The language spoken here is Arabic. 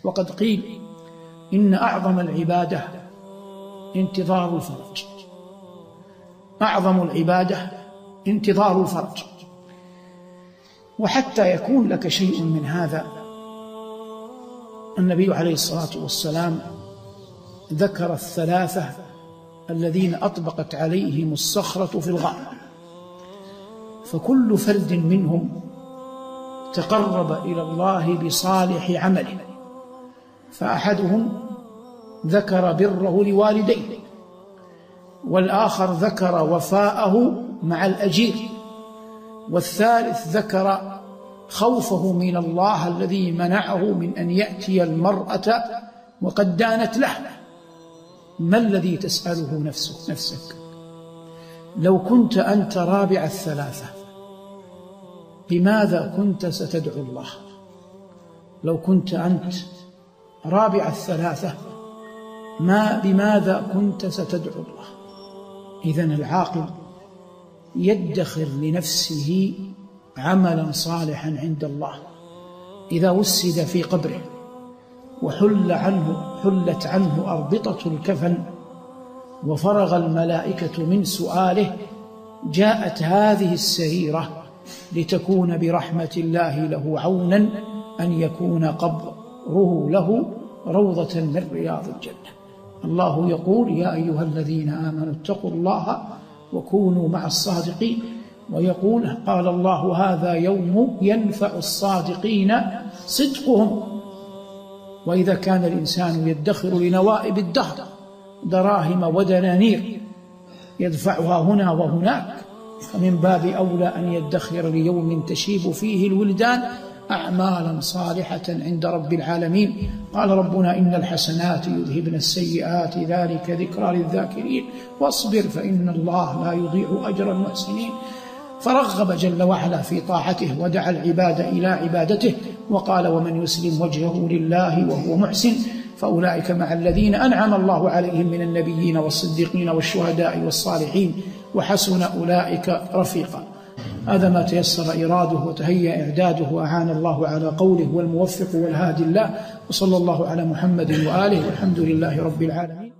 وقد قيل إن أعظم العبادة انتظار الفرج، أعظم العبادة انتظار الفرج. وحتى يكون لك شيء من هذا، النبي عليه الصلاة والسلام ذكر الثلاثة الذين أطبقت عليهم الصخرة في الغار، فكل فرد منهم تقرب إلى الله بصالح عمله، فأحدهم ذكر بره لوالديه، والآخر ذكر وفاءه مع الأجير، والثالث ذكر خوفه من الله الذي منعه من أن يأتي المرأة وقد دانت له. ما الذي تسأله نفسك؟ لو كنت أنت رابع الثلاثة بماذا كنت ستدعو الله؟ لو كنت أنت رابع الثلاثة بماذا كنت ستدعو الله؟ إذن العاقل يدخر لنفسه عملا صالحا عند الله، إذا وسد في قبره حلت عنه أربطة الكفن وفرغ الملائكة من سؤاله، جاءت هذه السريرة لتكون برحمة الله له عونا أن يكون قبره له روضة من رياض الجنة. الله يقول: يا أيها الذين آمنوا اتقوا الله وكونوا مع الصادقين. ويقول: قال الله: هذا يوم ينفع الصادقين صدقهم. وإذا كان الإنسان يدخر لنوائب الدهر دراهم ودنانير يدفعها هنا وهناك، فمن باب أولى أن يدخر ليوم تشيب فيه الولدان أعمالا صالحة عند رب العالمين. قال ربنا: إن الحسنات يذهبن السيئات ذلك ذكرى للذاكرين واصبر فإن الله لا يضيع أجر المحسنين. فرغب جل وعلا في طاعته ودعا العباد إلى عبادته، وقال: ومن يسلم وجهه لله وهو محسن فأولئك مع الذين أنعم الله عليهم من النبيين والصديقين والشهداء والصالحين وحسن أولئك رفيقا. هذا ما تيسر إراده وتهيأ إعداده، وأعان الله على قوله، والموفق والهادي الله. وصلى الله على محمد وآله، والحمد لله رب العالمين.